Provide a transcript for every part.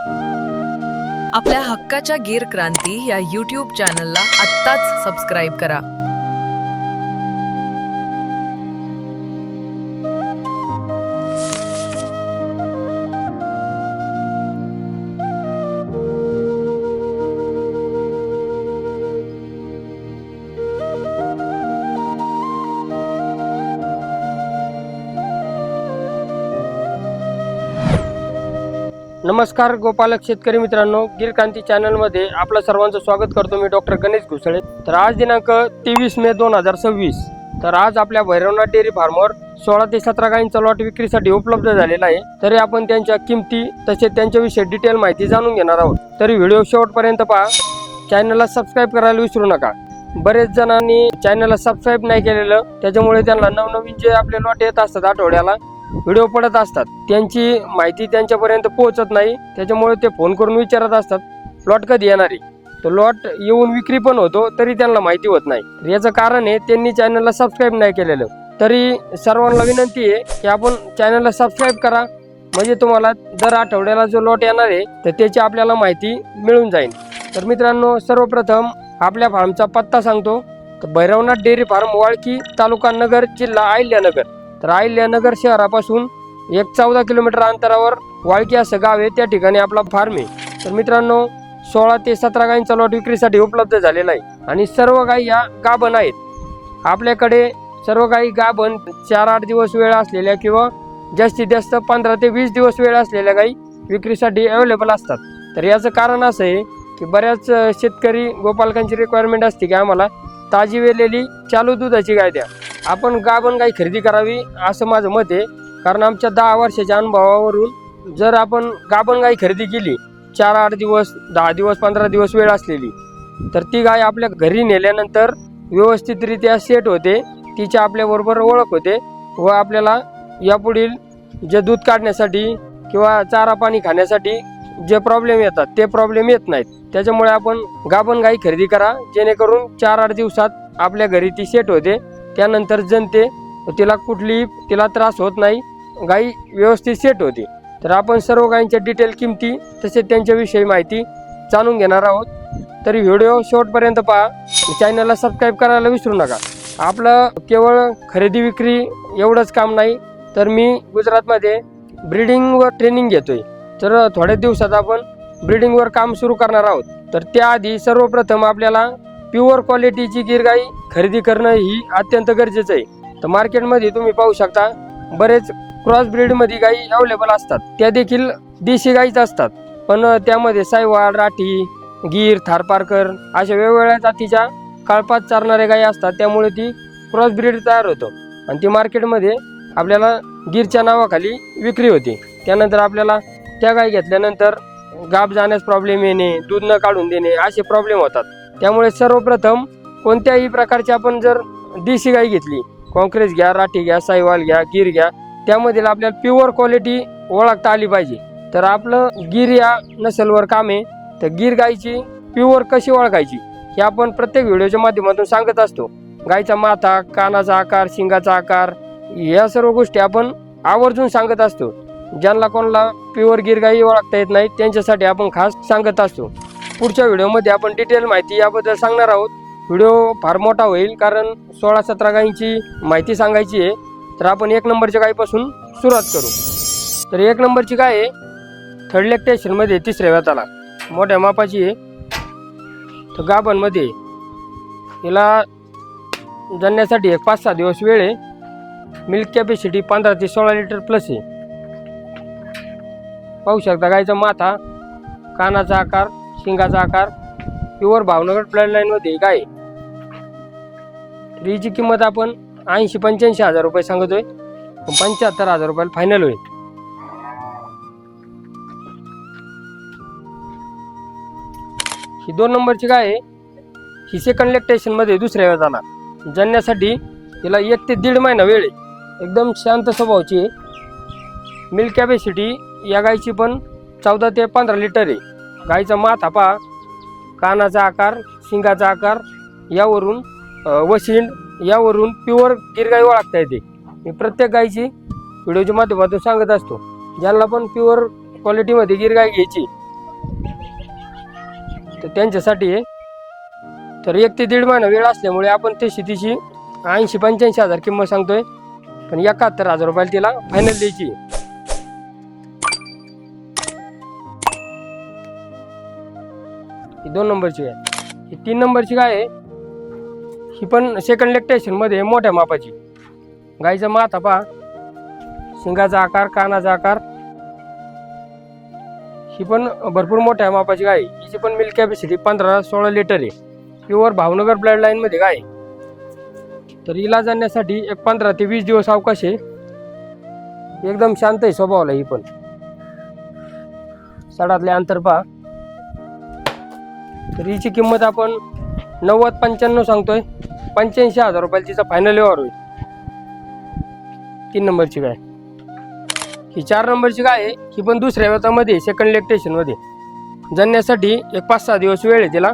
आपल्या हक्काच्या गीर क्रांती या YouTube चॅनलला आत्ताच सबस्क्राईब करा। नमस्कार गोपालक शेतकरी मित्रांनो, गीर क्रांती चॅनलमध्ये आपलं सर्वांचं स्वागत करतो। मी डॉक्टर गणेश घुसळे। तर आज दिनांक 23 मे 2026। तर आज आपल्या भैरवनाथ डेअरी फार्मवर 16 ते 17 गायींचा लॉट विक्रीसाठी उपलब्ध झालेला आहे। तरी आपण त्यांच्या किमती तसेच त्यांच्याविषयी डिटेल माहिती जाणून घेणार आहोत। तरी व्हिडिओ शेवटपर्यंत पहा। चॅनलला सबस्क्राईब करायला विसरू नका। बरेच जणांनी चॅनलला सबस्क्राईब नाही केलेलं, त्याच्यामुळे त्यांना नवनवीन जे आपले लॉट येत असतात आठवड्याला व्हिडिओ पडत असतात, त्यांची माहिती त्यांच्यापर्यंत पोहोचत नाही। त्याच्यामुळे ते फोन करून विचारत असतात लॉट कधी येणार आहे। तो लॉट येऊन विक्री पण होतो तरी त्यांना माहिती होत नाही। याचं कारण आहे त्यांनी चॅनलला सबस्क्राईब नाही केलेलं। तरी सर्वांना विनंती आहे की आपण चॅनलला सबस्क्राईब करा, म्हणजे तुम्हाला दर आठवड्याला जो लॉट येणार आहे तर त्याची आपल्याला माहिती मिळून जाईल। तर मित्रांनो, सर्वप्रथम आपल्या फार्मचा पत्ता सांगतो। तर भैरवनाथ डेअरी फार्म, वाळकी, तालुका नगर, जिल्हा अहिल्यानगर। तर अहिल्यानगर शहरापासून एक 14 किलोमीटर अंतरावर वाळकी असं गाव आहे, त्या ठिकाणी आपला फार्म आहे। तर मित्रांनो, 16 ते 17 गायींचा लॉट विक्रीसाठी उपलब्ध झालेला आहे आणि सर्व गायी या गाभण आहेत। आपल्याकडे सर्व गायी गाभण 4-8 दिवस वेळ असलेल्या किंवा जास्तीत जास्त 15 ते 20 दिवस वेळ असलेल्या गायी विक्रीसाठी अवेलेबल असतात। तर याचं कारण असं आहे की बऱ्याच शेतकरी गोपालकांची रिक्वायरमेंट असते की आम्हाला ताजी वेलेली चालू दुधाची गाय द्या। आपण गाभण गाय खरेदी करावी असं माझं मत आहे, कारण आमच्या 10 वर्षाच्या अनुभवावरून जर आपण गाभण गाय खरेदी केली 4-8 दिवस, 10 दिवस, 15 दिवस वेळ असलेली, तर ती गाय आपल्या घरी नेल्यानंतर व्यवस्थितरित्या सेट होते, तिची आपल्याबरोबर ओळख होते व आपल्याला यापुढील जे दूध काढण्यासाठी किंवा चारा पाणी खाण्यासाठी जे प्रॉब्लेम येतात ते प्रॉब्लेम येत नाहीत। त्याच्यामुळे आपण गाभण गाय खरेदी करा, जेणेकरून 4-8 दिवसात आपल्या घरी ती सेट होते, त्यानंतर जनते तिला त्रास होत नाही, गाई व्यवस्थित सेट होते। तर आपण सर्व गायींच्या डिटेल किमती तसेच त्यांच्याविषयी माहिती जाणून घेणार आहोत। तरी व्हिडिओ शेवटपर्यंत पहा। चॅनलला सबस्क्राईब करायला विसरू नका। आपलं केवळ खरेदी विक्री एवढंच काम नाही, तर मी गुजरातमध्ये ब्रीडिंगवर ट्रेनिंग घेतोय। तर थोड्या दिवसात आपण ब्रीडिंगवर काम सुरू करणार आहोत। तर त्याआधी सर्वप्रथम आपल्याला प्युअर क्वालिटीची गीर गाई खरेदी करणं ही अत्यंत गरजेचं आहे। तर मार्केटमध्ये तुम्ही पाहू शकता बरेच क्रॉस ब्रीडमध्ये गाई अवेलेबल असतात, त्या देखील देशी गाईच असतात, पण त्यामध्ये सायवाल, राठी, गीर, थारपारकर अशा वेगवेगळ्या जातीच्या काळपात चारणाऱ्या गाई असतात। त्यामुळे ती क्रॉस ब्रीड तयार होतो आणि ती मार्केटमध्ये आपल्याला गीरच्या नावाखाली विक्री होते। त्यानंतर आपल्याला त्या गाई घेतल्यानंतर गाभ जाण्यास प्रॉब्लेम येणे, दूध न काढून देणे असे प्रॉब्लेम होतात। त्यामुळे सर्वप्रथम कोणत्याही प्रकारची आपण जर देशी गाई घेतली, कॉंक्रेज घ्या, राठी घ्या, सायवाल घ्या, गीर घ्या, त्यामध्ये आपल्याला प्युअर क्वालिटी ओळखता आली पाहिजे। तर आपलं गीर या नसलवर काम आहे। तर गीर गायची प्युअर कशी ओळखायची हे आपण प्रत्येक व्हिडिओच्या माध्यमातून सांगत असतो। गायचा माथा, कानाचा आकार, शिंगाचा आकार या सर्व गोष्टी आपण आवर्जून सांगत असतो। ज्यांना कोणाला प्युअर गीर गाई ओळखता येत नाही त्यांच्यासाठी आपण खास सांगत असतो। पुढच्या व्हिडिओमध्ये आपण डिटेल माहिती याबद्दल सांगणार आहोत। व्हिडिओ फार मोठा होईल, कारण 16-17 गायींची माहिती सांगायची आहे। तर आपण 1 नंबरच्या गायीपासून सुरुवात करू। तर 1 नंबरची गाय आहे, थर्ड लॅक्टेशनमध्ये 3ऱ्या वेताला, मोठ्या मापाची आहे। तर गाभणमध्ये हिला जणण्यासाठी एक 5-6 दिवस वेळ आहे। मिल्क कॅपॅसिटी 15 ते 16 लिटर प्लस आहे। पाहू शकता गायचा माथा, कानाचा आकार, शिंगाचा आकार प्युअर भावनगर ब्लड लाईन मध्ये गाय। तर हिची किंमत आपण 80-85 हजार रुपये सांगतोय, 75 हजार रुपयाला फायनल होईल। ही 2 नंबरची गाय आहे। ही सेकंड लॅक्टेशन मध्ये 2ऱ्या वेताला, जणण्यासाठी तिला 1 ते 1.5 महिना वेळ आहे। एकदम शांत स्वभावाची आहे। मिल्क कॅपॅसिटी या गायची पण 14 ते 15 लिटर आहे। गायचा माथा पहा, कानाचा आकार, शिंगाचा आकार यावरून वशिंड यावरून प्युअर गीर गाय ओळखता येते। मी प्रत्येक गायची व्हिडिओच्या माध्यमातून सांगत असतो। ज्यांना पण प्युअर क्वालिटीमध्ये गीर गाय घ्यायची तर त्यांच्यासाठी आहे. तर 1 ते 1.5 महिना वेळ असल्यामुळे आपण ते शेतीची 80-85 हजार किंमत सांगतोय, पण 71,000 रुपयाला तिला फायनल द्यायची. ही 2 नंबरची गाय. ही 3 नंबरची गाय आहे. ही पण सेकंड लॅक्टेशन मध्ये मोठ्या मापाची. गायचा माथा पहा, शिंगाचा आकार, कानाचा आकार. ही पण भरपूर मोठ्या मापाची गाय. हिची पण मिल्क कॅपॅसिटी 15-16 लिटर आहे. प्युअर भावनगर ब्लड लाईन मध्ये गाय. तर हिला जाण्यासाठी एक 15 ते 20 दिवस अवकाश आहे. एकदम शांत आहे स्वभावाला. ही पण सडातले अंतर पहा. तर हिची किंमत आपण 90-95 सांगतोय. 85,000 रुपयाला तिचा फायनल व्यवहार होईल. 3 नंबरची गाय. ही 4 नंबरची गाय आहे. ही पण दुसऱ्या वेतामध्ये सेकंड लॅक्टेशन मध्ये. जणण्यासाठी एक 5-6 दिवस वेळ आहे तिला.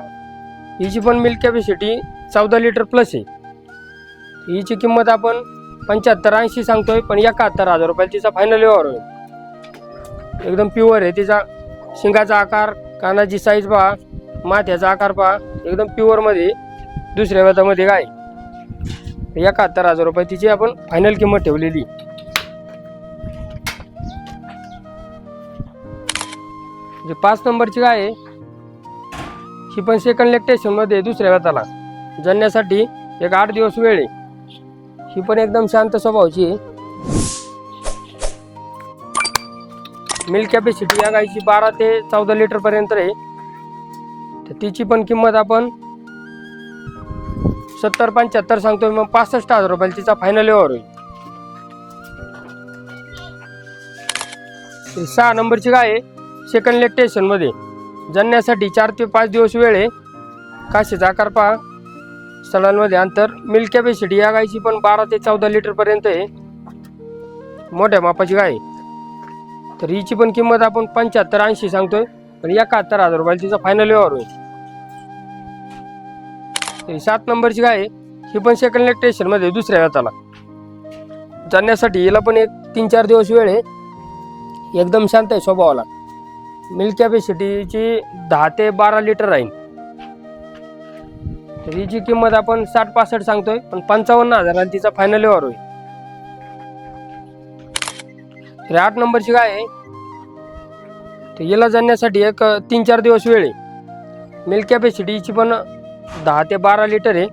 हिची पण मिल्क कॅपॅसिटी 14 लिटर प्लस आहे. हिची किंमत आपण 75-80 सांगतोय, पण 71,000 रुपयाला तिचा फायनल व्यवहार होईल. एकदम प्युअर आहे. तिचा शिंगाचा आकार, कानाची साईज पहा, माथ्याचा आकार पहा. एकदम प्युअर मध्ये दुसऱ्या वेतामध्ये गाय. 71,000 रुपये तिची आपण फायनल किंमत ठेवलेली. जे 5 नंबरची गाय आहे. ही पण सेकंड लॅक्टेशन मध्ये दुसऱ्या वेताला. जणण्यासाठी एक 8 दिवस वेळ आहे. ही पण एकदम शांत स्वभावाची आहे. मिल्क कॅपॅसिटी या गायची 12 ते 14 लिटर पर्यंत आहे. तर तिची पण किंमत आपण 70-75 सांगतोय, मग 65,000 रुपयाला तिचा फायनल व्यवहार होईल. 6 नंबरची गाय आहे. सेकंड लॅक्टेशन मध्ये. जणण्यासाठी 4 ते 5 दिवस वेळ आहे. काशीचा आकार पहा, स्थळांमध्ये अंतर. मिल्क कॅपॅसिटी या गायची पण 12 ते 14 लिटर पर्यंत आहे. मोठ्या मापाची गाय. तर हिची पण किंमत आपण 75-80 सांगतोय, पण 71,000 रुपयाला तिचा फायनल व्यवहार होईल. 7 नंबरची गाय आहे. ही पण सेकंड लॅक्टेशन मध्ये दुसऱ्या वेताला. जाण्यासाठी हिला पण एक 3-4 दिवस वेळ आहे. एकदम शांत आहे स्वभावाला. मिल्क कॅपॅसिटीची 10 ते 12 लिटर राहील. तर हिची किंमत आपण 60-65 सांगतोय, पण 55,000 तिचा फायनल व्यवहार होईल. तर 8 नंबरची गाय आहे. तर हिला जाण्यासाठी एक 3-4 दिवस वेळ आहे. मिल्क कॅपॅसिटीची पण 10 ते 12 लिटर आहे.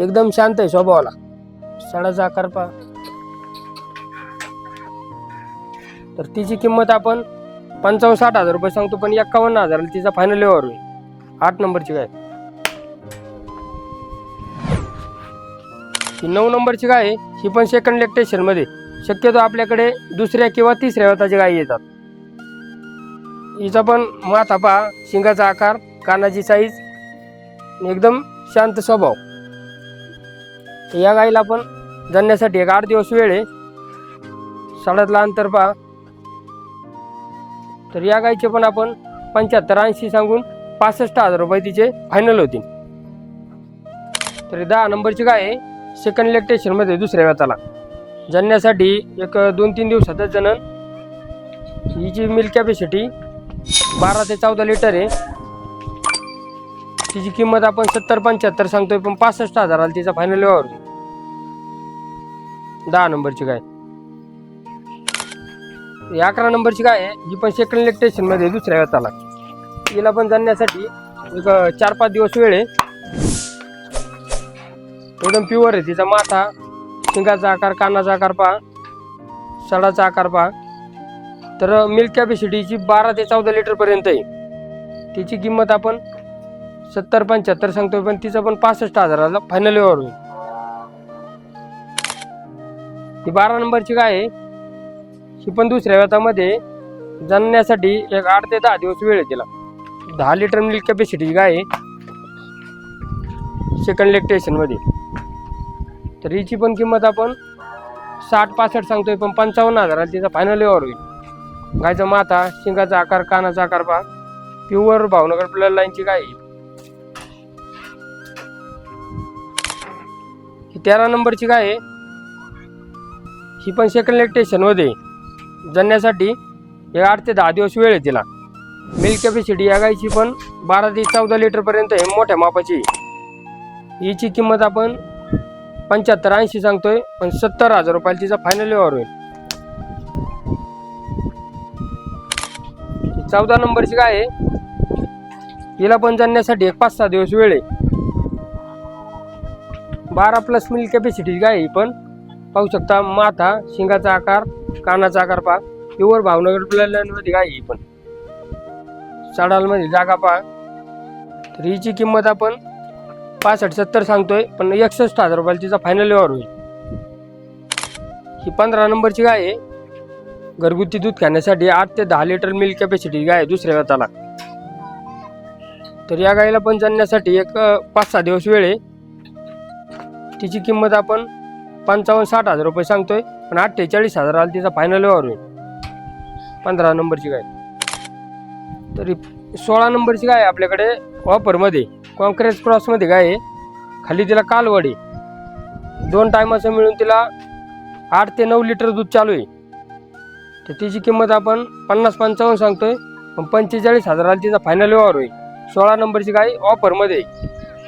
एकदम शांत आहे स्वभावाला. सडाचा आकार पहा. तर तिची किंमत आपण 55-60 रुपये सांगतो, पण 51,000 तिचा फायनल व्यवहार होईल. 8 नंबरची गाय. ही 9 नंबरची गाय आहे. ही पण सेकंड लॅक्टेशन मध्ये. शक्यतो आपल्याकडे दुसऱ्या किंवा तिसऱ्या वेताची गाय येतात. हिचा पण माथा पहा, शिंगाचा आकार, कानाची साईज, एकदम शांत स्वभाव. तर या गायीला आपण जणण्यासाठी एक 8 दिवस वेळ आहे. सडातला अंतर पहा. तर या गायीचे पण आपण 75-80 सांगून 65,000 रुपये तिचे फायनल होतील. तर 10 नंबरची गाय आहे. सेकंड लॅक्टेशन मध्ये दुसऱ्या वेताला. जणण्यासाठी एक 2-3 दिवसातच जनन. हिची मिल्क कॅपॅसिटी 12 ते 14 लिटर आहे. तिची किंमत आपण 70-75 सांगतोय, पण 65,000 तिचा फायनल व्यवहार होईल. 10 नंबरची गाय. 11 नंबरची गाय आहे. ही पण सेकंड लॅक्टेशन मध्ये दुसऱ्या वेताला. हिला पण जाण्यासाठी एक 4-5 दिवस वेळ आहे. एकदम प्युअर आहे. तिचा माथा, शिंगाचा आकार, कानाचा आकार पहा, सडाचा आकार पहा. तर मिल्क कॅपॅसिटीची 12 ते 14 लिटर पर्यंत आहे. तिची किंमत आपण 70-75 सांगतोय, पण तिचा पण 65,000 फायनल व्यवहार होईल. ही 12 नंबरची गाय आहे. ही पण दुसऱ्या वेतामध्ये. जणण्यासाठी एक 8 ते 10 दिवस वेळ आहे तिला. 10 लिटर मिल्क कॅपॅसिटी गाय आहे. सेकंड लॅक्टेशन मध्ये. तर हिची पण किंमत आपण 60-65 सांगतोय, पण 55,000 तिचा फायनल व्यवहार होईल. गायचा माथा, शिंगाचा आकार, कानाचा आकार पहा. प्युअर भावनगर ब्लड लाईनची गाय आहे. ही 13 नंबरची गाय आहे. ही पण सेकंड लॅक्टेशन मध्ये. जणण्यासाठी 8 ते 10 दिवस वेळ आहे तिला. मिल्क कॅपॅसिटी या गाईची पण 12 ते 14 लिटर पर्यंत आहे, मोठ्या मापाची. हिची किंमत आपण 75-80 सांगतोय, पण 70,000 रुपयाला तिचा फायनल व्यवहार होईल. 14 नंबरची गाय आहे. हिला पण जाण्यासाठी 5-6 दिवस वेळ आहे. 12+ मिल्क कॅपॅसिटी गाय ही पण. पाहू शकता माथा, शिंगाचा आकार, कानाचा आकार पहा. प्युअर भावनगर ब्लडलाईनमध्ये गाय ही पण. साडालमध्ये जागा पहा. तर हिची किंमत आपण 65-70 सांगतोय, पण 61,000 रुपयाला तिचा फायनल व्यवहार होईल. ही 15 नंबरची गाय आहे. घरगुती दूध खाण्यासाठी 8 ते 10 लिटर मिल्क कॅपॅसिटी गाय आहे दुसऱ्या वेताला. तर या गायीला पण जाण्यासाठी 5-6 दिवस वेळ आहे. तिची किंमत आपण 55-60,000 रुपये सांगतोय, पण 48,000 तिचा फायनल व्यवहार होईल. 15 नंबरची गाय. तरी 16 नंबरची गाय आहे आपल्याकडे ऑफरमध्ये. कॉन्क्रेज क्रॉसमध्ये गाय आहे. खाली तिला कालवड आहे. 2 टायमाचं मिळून तिला 8 ते 9 लिटर दूध चालू आहे. तर तिची किंमत आपण 50-55 सांगतोय, पण 45,000 तिचा फायनल व्यवहार होईल. 16 नंबरची गाय ऑफरमध्ये,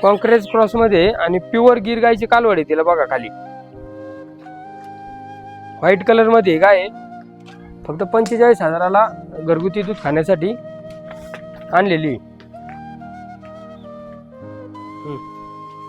कॉन्क्रेज क्रॉसमध्ये आणि प्युअर गिर गायची कालवड आहे तिला बघा खाली. व्हाईट कलरमध्ये गाय आहे. फक्त 45,000ला घरगुती दूध खाण्यासाठी आणलेली.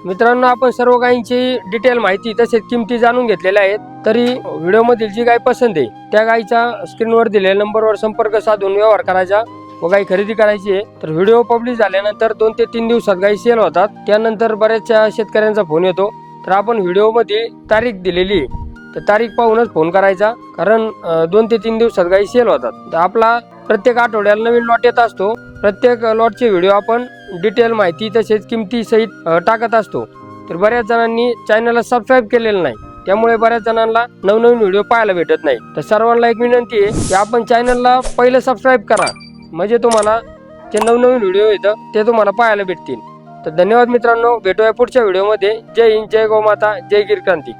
मित्रांनो, आपण सर्व गायींची डिटेल माहिती तसेच किमती जाणून घेतलेल्या आहेत. तरी व्हिडिओमधील जी गाय पसंत आहे त्या गायीचा स्क्रीनवर दिलेल्या नंबरवर संपर्क साधून व्यवहार करायचा व गाय खरेदी करायची आहे. तर व्हिडिओ पब्लिश झाल्यानंतर 2 ते 3 दिवसात गायी सेल होतात. त्यानंतर बऱ्याचशा शेतकऱ्यांचा फोन येतो. तर आपण व्हिडिओमध्ये तारीख दिलेली आहे, तर तारीख पाहूनच फोन करायचा, कारण 2 ते 3 दिवसात गायी सेल होतात. तर आपला प्रत्येक आठवड्याला नवीन लॉट येत असतो. प्रत्येक लॉटचे व्हिडिओ आपण डिटेल माहिती तसेच किमती सहित टाकत असतो. तर बऱ्याच जणांनी चॅनलला सबस्क्राईब केलेलं नाही, त्यामुळे बऱ्याच जणांना नवनवीन व्हिडिओ पाहायला भेटत नाही. तर सर्वांना एक विनंती आहे की आपण चॅनलला पहिलं सबस्क्राईब करा, म्हणजे तुम्हाला जे नवनवीन व्हिडिओ येतं ते तुम्हाला पाहायला भेटतील. तर धन्यवाद मित्रांनो, भेटूया पुढच्या व्हिडिओमध्ये. जय हिंद, जय गोमाता, जय गिर क्रांती.